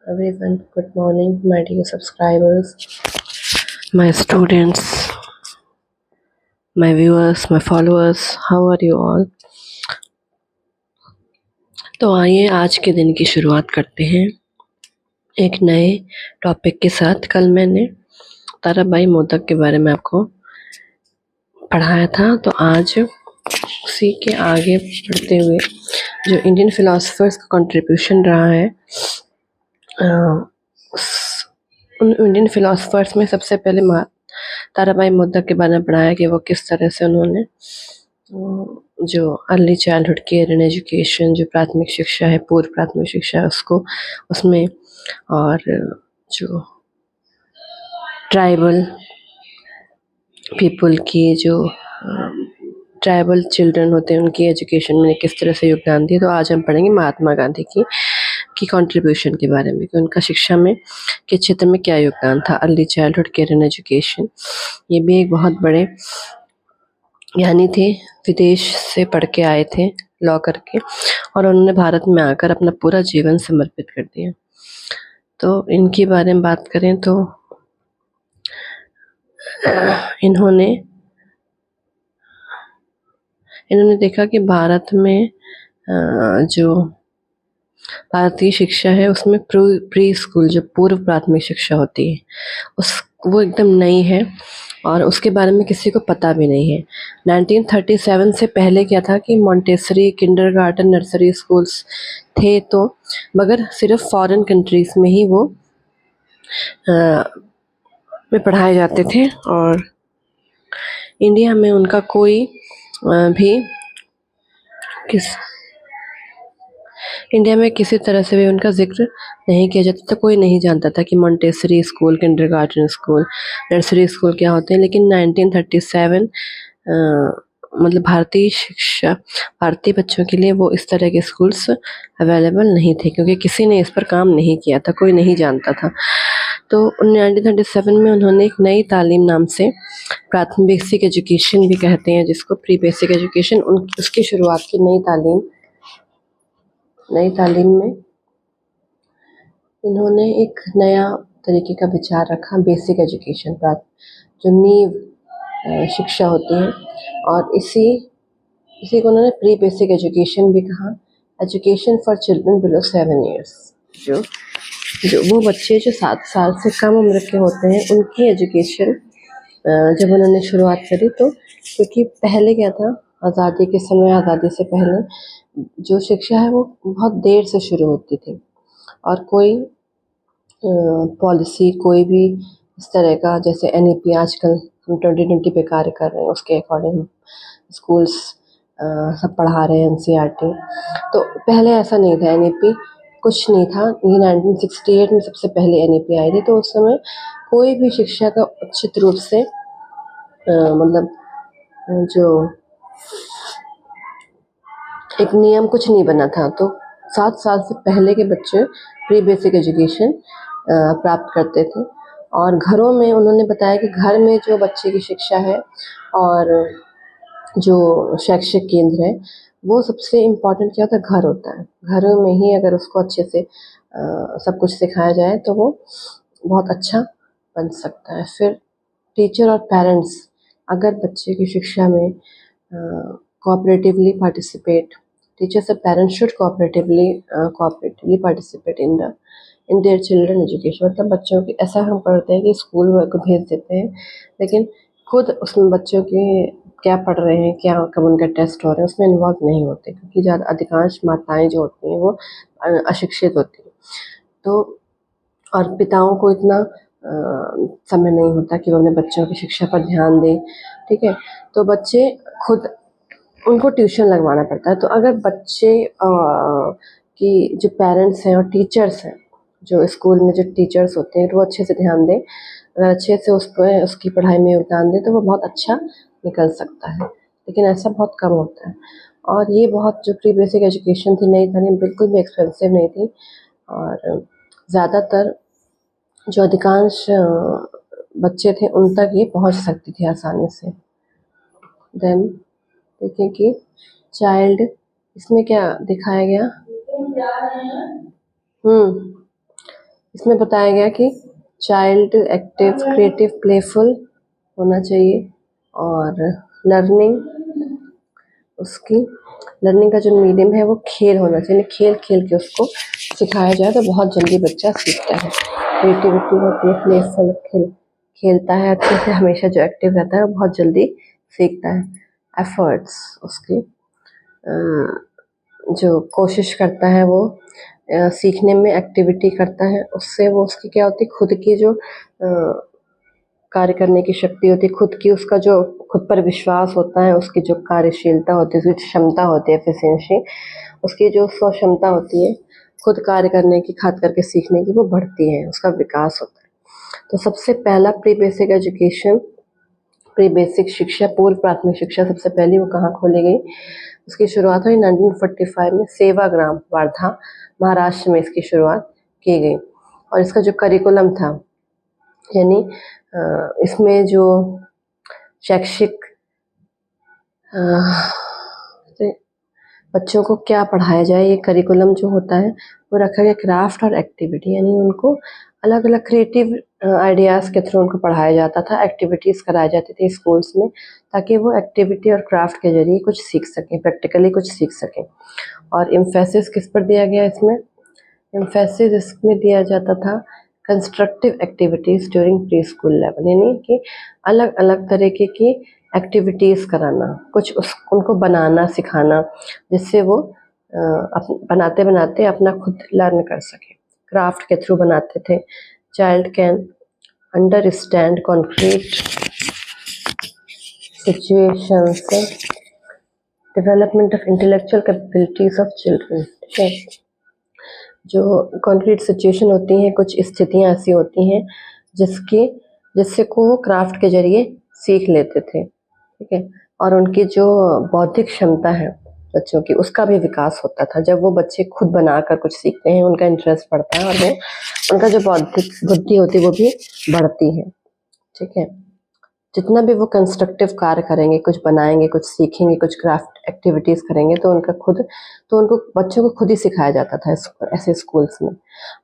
Everyone, good morning, my dear subscribers, my students, my viewers, my followers. How are you all? तो आइए आज के दिन की शुरुआत करते हैं एक नए टॉपिक के साथ। कल मैंने ताराबाई मोदक के बारे में आपको पढ़ाया था, तो आज उसी के आगे बढ़ते हुए जो इंडियन फिलोसफर्स का कंट्रीब्यूशन रहा है, उन इंडियन फिलोसफर्स में सबसे पहले ताराबाई मोदक के बारे में पढ़ाया कि वो किस तरह से उन्होंने जो early childhood care and education, जो प्राथमिक शिक्षा है, पूर्व प्राथमिक शिक्षा है, उसको उसमें, और जो ट्राइबल पीपल की जो ट्राइबल चिल्ड्रन होते हैं उनकी एजुकेशन में किस तरह से योगदान दिया। तो आज हम पढ़ेंगे महात्मा गांधी की कंट्रीब्यूशन के बारे में कि उनका शिक्षा में के क्षेत्र में क्या योगदान था। Early childhood care and education, ये भी एक बहुत बड़े ज्ञानी थे, विदेश से पढ़ के आए थे लॉ करके, और उन्होंने भारत में आकर अपना पूरा जीवन समर्पित कर दिया। तो इनके बारे में बात करें तो इन्होंने देखा कि भारत में जो भारतीय शिक्षा है उसमें प्री स्कूल, जो पूर्व प्राथमिक शिक्षा होती है, वो एकदम नई है और उसके बारे में किसी को पता भी नहीं है। 1937 से पहले क्या था कि मॉन्टेसरी, किंडरगार्टन, नर्सरी स्कूल्स थे, तो मगर सिर्फ फॉरेन कंट्रीज़ में ही वो में पढ़ाए जाते थे, और इंडिया में उनका कोई भी इंडिया में किसी तरह से भी उनका जिक्र नहीं किया जाता था। कोई नहीं जानता था कि Montessori school, kindergarten school, nursery school क्या होते हैं। लेकिन 1937 मतलब भारतीय बच्चों के लिए वो इस तरह के स्कूल्स अवेलेबल नहीं थे, क्योंकि किसी ने इस पर काम नहीं किया था, कोई नहीं जानता था। तो 1937 में उन्होंने एक नई तालीम नाम से, प्राथमिक बेसिक एजुकेशन भी कहते हैं जिसको, प्री बेसिक एजुकेशन, उसकी शुरुआत की। नई तालीम में इन्होंने एक नया तरीके का विचार रखा, बेसिक एजुकेशन, जो नींव शिक्षा होती है, और इसी को उन्होंने प्री बेसिक एजुकेशन भी कहा। Education for children below 7 years, जो वो बच्चे जो 7 साल से कम उम्र के होते हैं, उनकी एजुकेशन जब उन्होंने शुरुआत करी, तो क्योंकि पहले क्या था, आज़ादी के समय, आज़ादी से पहले जो शिक्षा है वो बहुत देर से शुरू होती थी, और कोई पॉलिसी, कोई भी इस तरह का, जैसे NEP आजकल हम 2020 पे कार्य कर रहे हैं, उसके अकॉर्डिंग स्कूल्स सब पढ़ा रहे हैं, NCERT। तो पहले ऐसा नहीं था, NEP कुछ नहीं था। ये 1968 में सबसे पहले NEP आई थी, तो उस समय कोई भी शिक्षा का उचित रूप से मतलब जो एक नियम कुछ नहीं बना था। तो 7 साल से पहले के बच्चे प्री बेसिक एजुकेशन प्राप्त करते थे, और घरों में उन्होंने बताया कि घर में जो बच्चे की शिक्षा है और जो शैक्षिक केंद्र है, वो सबसे इम्पॉर्टेंट क्या होता है, घर होता है। घरों में ही अगर उसको अच्छे से सब कुछ सिखाया जाए तो वो बहुत अच्छा बन सकता है। फिर टीचर और पेरेंट्स अगर बच्चे की शिक्षा में कोऑपरेटिवली पार्टिसिपेट, टीचर्स और parents should cooperatively participate in their children education. मतलब बच्चों की, ऐसा हम करते हैं कि स्कूल को भेज देते हैं, लेकिन खुद उसमें बच्चों के क्या पढ़ रहे हैं, क्या कब उनका टेस्ट हो रहा है, उसमें इन्वॉल्व नहीं होते, क्योंकि ज़्यादा अधिकांश माताएं जो होती हैं वो अशिक्षित होती हैं। तो और पिताओं को इतना समय नहीं होता कि वो अपने बच्चों की शिक्षा पर ध्यान दें, ठीक है। तो बच्चे खुद, उनको ट्यूशन लगवाना पड़ता है। तो अगर बच्चे की जो पेरेंट्स हैं और टीचर्स हैं, जो स्कूल में जो टीचर्स होते हैं, तो वो अच्छे से ध्यान दें, अगर अच्छे से उसकी पढ़ाई में योगदान दें, तो वो बहुत अच्छा निकल सकता है। लेकिन ऐसा बहुत कम होता है। और ये बहुत, जो प्री बेसिक एजुकेशन थी, नई तालीम, बिल्कुल भी एक्सपेंसिव नहीं थी, और ज़्यादातर जो अधिकांश बच्चे थे उन तक ये पहुंच सकती थी आसानी से। देन देखिए कि चाइल्ड, इसमें क्या दिखाया गया, इसमें बताया गया कि चाइल्ड एक्टिव, क्रिएटिव, प्लेफुल होना चाहिए और लर्निंग का जो मीडियम है वो खेल होना चाहिए। खेल खेल के उसको सिखाया जाए तो बहुत जल्दी बच्चा सीखता है। क्रिएटिविटी होती है, प्लेफुल खेलता है अच्छे से, हमेशा जो एक्टिव रहता है वो बहुत जल्दी सीखता है। एफर्ट्स उसकी जो कोशिश करता है वो सीखने में, एक्टिविटी करता है, उससे वो उसकी क्या होती है, खुद की जो कार्य करने की शक्ति होती है, खुद की उसका जो खुद पर विश्वास होता है, उसकी जो कार्यशीलता होती है, उसकी क्षमता होती है, एफिशिएंसी, उसकी जो स्वक्षमता होती है खुद कार्य करने की, खास करके सीखने की, वो बढ़ती है, उसका विकास होता है। तो सबसे पहला pre basic education, pre basic शिक्षा, पूर्व प्राथमिक शिक्षा सबसे पहले वो कहाँ खोली गई? उसकी शुरुआत हुई 1945 में सेवाग्राम, वर्धा, महाराष्ट्र में इसकी शुरुआत की गई। और इसका जो करिकुलम था, यानी इसमें जो शैक्षिक बच्चों को क्या पढ़ाया जाए, ये करिकुलम जो होता है वो रखा गया क्राफ्ट और एक्टिविटी, यानी उनको अलग अलग क्रिएटिव आइडियाज़ के थ्रू उनको पढ़ाया जाता था, एक्टिविटीज़ कराई जाती थी स्कूल्स में, ताकि वो एक्टिविटी और क्राफ्ट के जरिए कुछ सीख सकें, प्रैक्टिकली कुछ सीख सकें। और एम्फेसिस किस पर दिया गया इसमें? एम्फेसिस इसमें दिया जाता था constructive activities during pre school level, यानी कि अलग अलग तरीके की एक्टिविटीज़ कराना, कुछ उनको बनाना सिखाना, जिससे वो बनाते बनाते अपना खुद लर्न कर सके। क्राफ्ट के थ्रू बनाते थे। Child can understand concrete situations, development of intellectual capabilities of children. ठीक है, जो कॉन्क्रीट सिचुएशन होती हैं, कुछ स्थितियाँ ऐसी होती हैं जिससे को वो क्राफ्ट के जरिए सीख लेते थे। ठीक है, और उनकी जो बौद्धिक क्षमता है बच्चों की, उसका भी विकास होता था। जब वो बच्चे खुद बनाकर कुछ सीखते हैं, उनका इंटरेस्ट बढ़ता है और वो उनका जो बौद्धिक बुद्धि होती है वो भी बढ़ती है। ठीक है, जितना भी वो कंस्ट्रक्टिव कार्य करेंगे, कुछ बनाएंगे, कुछ सीखेंगे, कुछ क्राफ्ट एक्टिविटीज़ करेंगे, तो उनको बच्चों को खुद ही सिखाया जाता था ऐसे स्कूल्स में।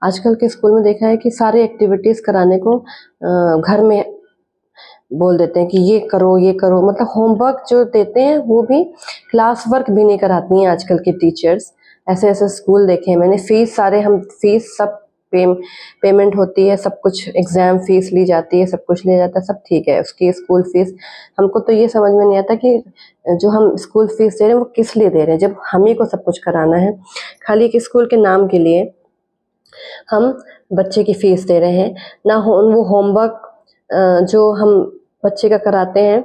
आजकल के स्कूल में देखा है कि सारी एक्टिविटीज़ कराने को घर में बोल देते हैं कि ये करो, मतलब होमवर्क जो देते हैं वो भी क्लास वर्क भी नहीं कराती हैं आजकल के टीचर्स। ऐसे ऐसे स्कूल देखे हैं मैंने। फीस सब पेमेंट होती है, सब कुछ एग्ज़ाम फीस ली जाती है, सब कुछ लिया जाता है, सब ठीक है। उसकी स्कूल फीस, हमको तो ये समझ में नहीं आता कि जो हम स्कूल फीस दे रहे हैं वो किस लिए दे रहे हैं, जब हम ही को सब कुछ कराना है। खाली एक स्कूल के नाम के लिए हम बच्चे की फीस दे रहे हैं ना। वो होमवर्क जो हम बच्चे का कराते हैं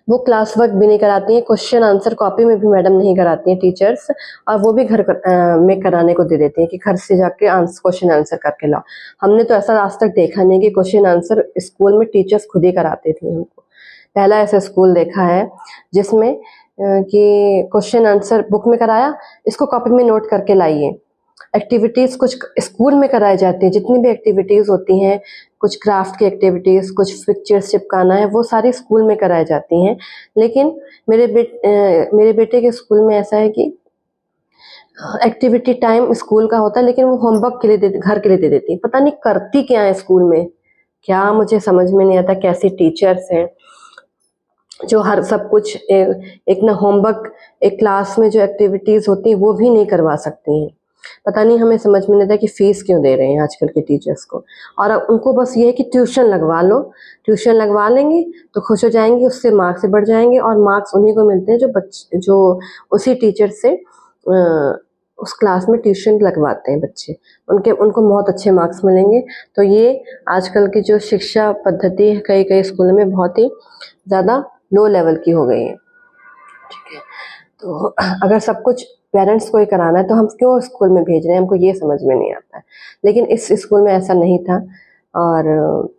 वो क्लास वर्क भी नहीं कराती हैं, क्वेश्चन आंसर कॉपी में भी मैडम नहीं कराती हैं टीचर्स, और वो भी घर में कराने को दे देते हैं कि घर से जाके क्वेश्चन आंसर करके लाओ। हमने तो ऐसा आज तक देखा नहीं कि क्वेश्चन आंसर स्कूल में टीचर्स खुद ही कराते थे हमको। पहला ऐसा स्कूल देखा है जिसमें कि क्वेश्चन आंसर बुक में कराया, इसको कॉपी में नोट करके लाइए। एक्टिविटीज़ कुछ स्कूल में कराई जाती हैं, जितनी भी एक्टिविटीज़ होती हैं, कुछ क्राफ्ट की एक्टिविटीज़, कुछ पिक्चर्स चिपकाना है, वो सारी स्कूल में कराई जाती हैं। लेकिन मेरे बेटे के स्कूल में ऐसा है कि एक्टिविटी टाइम स्कूल का होता है, लेकिन वो होमवर्क के लिए घर के लिए दे देती है। पता नहीं करती क्या है स्कूल में, क्या मुझे समझ में नहीं आता। कैसी टीचर्स हैं जो हर सब कुछ एक ना होमवर्क, एक क्लास में जो एक्टिविटीज़ होती हैं वो भी नहीं करवा सकती हैं। पता नहीं, हमें समझ में नहीं आता कि फ़ीस क्यों दे रहे हैं आजकल के टीचर्स को। और अब उनको बस ये है कि ट्यूशन लगवा लो, ट्यूशन लगवा लेंगे तो खुश हो जाएंगे, उससे मार्क्स बढ़ जाएंगे, और मार्क्स उन्हीं को मिलते हैं जो उसी टीचर से उस क्लास में ट्यूशन लगवाते हैं बच्चे, उनको बहुत अच्छे मार्क्स मिलेंगे। तो ये आजकल की जो शिक्षा पद्धति है कई कई स्कूलों में बहुत ही ज़्यादा लो लेवल की हो गई है। ठीक है, तो अगर सब कुछ पेरेंट्स को ही कराना है तो हम क्यों स्कूल में भेज रहे हैं, हमको ये समझ में नहीं आता है। लेकिन इस स्कूल में ऐसा नहीं था, और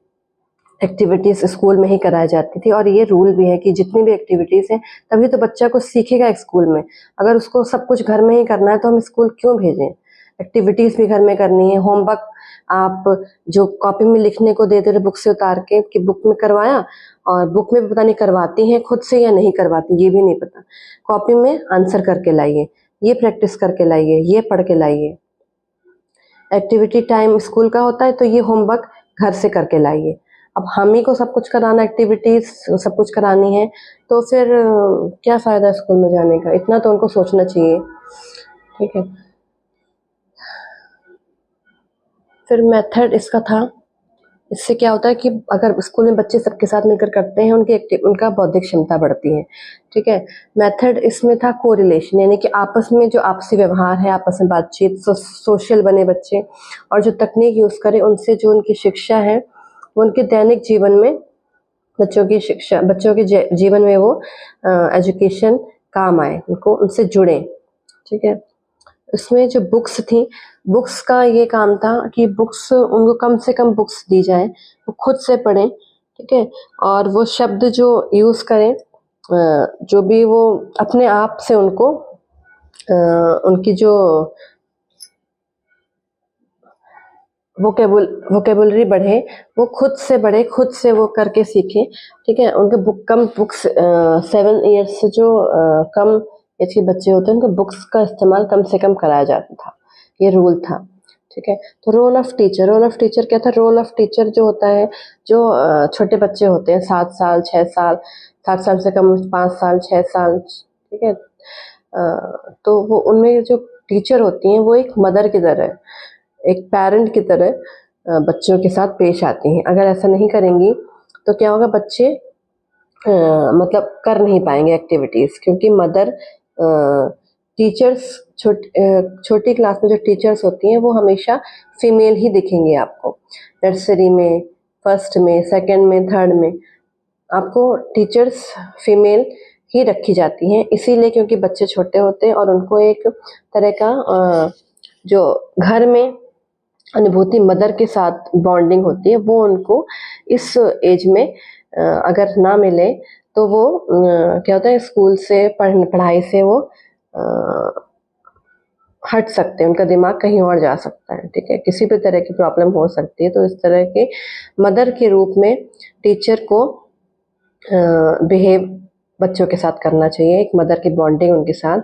एक्टिविटीज़ स्कूल में ही कराई जाती थी। और ये रूल भी है कि जितनी भी एक्टिविटीज़ हैं तभी तो बच्चा कुछ सीखेगा स्कूल में। अगर उसको सब कुछ घर में ही करना है तो हम स्कूल क्यों भेजें? एक्टिविटीज़ भी घर में करनी है। होमवर्क आप जो कॉपी में लिखने को देते थे बुक से उतार के कि बुक में करवाया, और बुक में पता नहीं करवाती हैं खुद से या नहीं करवाती, ये भी नहीं पता। कॉपी में आंसर करके लाइए, ये प्रैक्टिस करके लाइए, ये पढ़ के लाइए। एक्टिविटी टाइम स्कूल का होता है तो ये होमवर्क घर से करके लाइए। अब हम ही को सब कुछ कराना, एक्टिविटीज सब कुछ करानी है, तो फिर क्या फ़ायदा स्कूल में जाने का? इतना तो उनको सोचना चाहिए। ठीक है। फिर मेथड इसका था, इससे क्या होता है कि अगर स्कूल में बच्चे सबके साथ मिलकर करते हैं, उनका बौद्धिक क्षमता बढ़ती है। ठीक है। मेथड इसमें था कोरिलेशन, यानी कि आपस में जो आपसी व्यवहार है, आपस में बातचीत, सोशल बने बच्चे, और जो तकनीक यूज़ करें उनसे जो उनकी शिक्षा है वो उनके दैनिक जीवन में, बच्चों के जीवन में वो एजुकेशन काम आए, उनको उनसे जुड़ें। ठीक है। इसमें जो बुक्स थी, बुक्स का ये काम था कि बुक्स उनको कम से कम बुक्स दी जाए, वो खुद से पढ़ें। ठीक है। और वो शब्द जो यूज़ करें, जो भी वो अपने आप से उनको उनकी जो वोकेबुलरी बढ़े, वो खुद से बढ़े, खुद से वो करके सीखें। ठीक है। उनके बुक्स 7 ईयर्स से जो कम एज के बच्चे होते हैं, उनको बुक्स का इस्तेमाल कम से कम कराया जाता था, ये रूल था। ठीक है। तो रोल ऑफ टीचर क्या था? रोल ऑफ टीचर जो होता है, जो छोटे बच्चे होते हैं 7 साल 6 साल, 7 साल से कम 5 साल 6 साल, ठीक है, तो वो उनमें जो टीचर होती हैं वो एक मदर की तरह, एक पेरेंट की तरह बच्चों के साथ पेश आती हैं। अगर ऐसा नहीं करेंगी तो क्या होगा, बच्चे मतलब कर नहीं पाएंगे एक्टिविटीज़, क्योंकि मदर टीचर्स छोटी क्लास में जो टीचर्स होती हैं वो हमेशा फीमेल ही दिखेंगे आपको। नर्सरी में, फर्स्ट में, सेकंड में, थर्ड में आपको टीचर्स फीमेल ही रखी जाती हैं, इसीलिए क्योंकि बच्चे छोटे होते हैं और उनको एक तरह का जो घर में अनुभूति मदर के साथ बॉन्डिंग होती है, वो उनको इस एज में अगर ना मिले तो वो क्या होता है, स्कूल से पढ़ाई से वो हट सकते हैं, उनका दिमाग कहीं और जा सकता है। ठीक है। किसी भी तरह की प्रॉब्लम हो सकती है, तो इस तरह के मदर के रूप में टीचर को बिहेव बच्चों के साथ करना चाहिए, एक मदर की बॉन्डिंग उनके साथ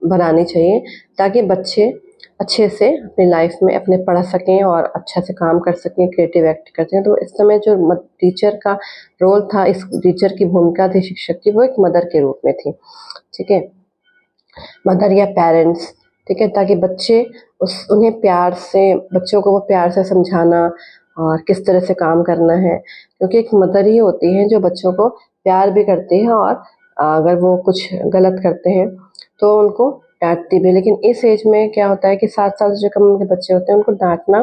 बनानी चाहिए, ताकि बच्चे अच्छे से अपनी लाइफ में अपने पढ़ सकें और अच्छा से काम कर सकें, क्रिएटिव एक्ट कर सकें। तो इस समय जो टीचर का रोल था, इस टीचर की भूमिका थी शिक्षक की, वो एक मदर के रूप में थी। ठीक है। मदर या पेरेंट्स, ठीक है, ताकि बच्चे उन्हें प्यार से, बच्चों को वो प्यार से समझाना और किस तरह से काम करना है, क्योंकि एक मदर ही होती है जो बच्चों को प्यार भी करती है और अगर वो कुछ गलत करते हैं तो उनको डांटती भी। लेकिन इस एज में क्या होता है कि 7 साल से जो कम के बच्चे होते हैं उनको डांटना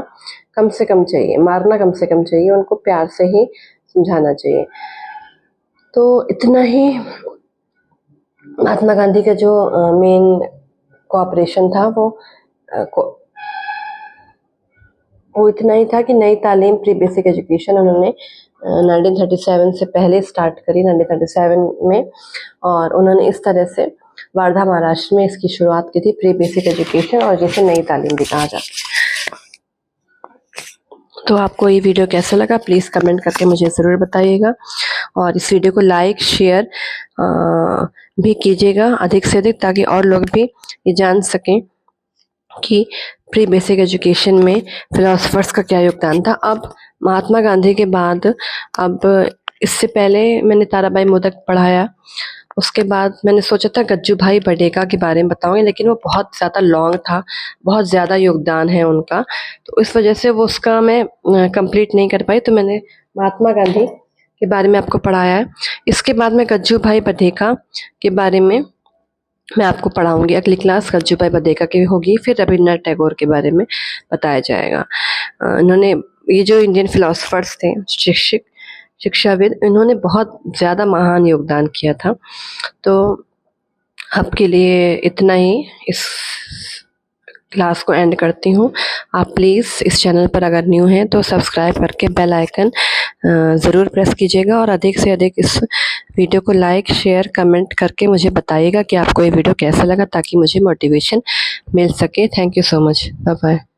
कम से कम चाहिए, मारना कम से कम चाहिए, उनको प्यार से ही समझाना चाहिए। तो इतना ही महात्मा गांधी का जो मेन कोऑपरेशन था वो इतना ही था कि नई तालीम, प्री बेसिक एजुकेशन उन्होंने 1937 से पहले स्टार्ट करी, 1937 में, और उन्होंने इस तरह से वर्धा महाराष्ट्र में इसकी शुरुआत की थी, प्री बेसिक एजुकेशन, और जिसे नई तालीम भी कहा जाता है। तो आपको ये वीडियो कैसा लगा प्लीज़ कमेंट करके मुझे ज़रूर बताइएगा, और इस वीडियो को लाइक शेयर भी कीजिएगा अधिक से अधिक, ताकि और लोग भी ये जान सकें कि प्री बेसिक एजुकेशन में फिलोसफर्स का क्या योगदान था। अब महात्मा गांधी के बाद, अब इससे पहले मैंने ताराबाई मोदक पढ़ाया, उसके बाद मैंने सोचा था गज्जू भाई बडेगा के बारे में बताऊंगी, लेकिन वो बहुत ज़्यादा लॉन्ग था, बहुत ज़्यादा योगदान है उनका, तो इस वजह से वो उसका मैं कंप्लीट नहीं कर पाई। तो मैंने महात्मा गांधी के बारे में आपको पढ़ाया है। इसके बाद में गज्जू भाई बडेगा के बारे में मैं आपको पढ़ाऊंगी, अगली क्लास गज्जू भाई बडेगा की होगी, फिर रविन्द्रनाथ टैगोर के बारे में बताया जाएगा। इन्होंने, ये जो इंडियन फिलोसफर्स थे, शिक्षाविद, इन्होंने बहुत ज़्यादा महान योगदान किया था। तो आपके लिए इतना ही, इस क्लास को एंड करती हूँ। आप प्लीज़ इस चैनल पर अगर न्यू हैं तो सब्सक्राइब करके बेल आइकन ज़रूर प्रेस कीजिएगा, और अधिक से अधिक इस वीडियो को लाइक शेयर कमेंट करके मुझे बताइएगा कि आपको ये वीडियो कैसा लगा, ताकि मुझे मोटिवेशन मिल सके। Thank you so much. Bye bye.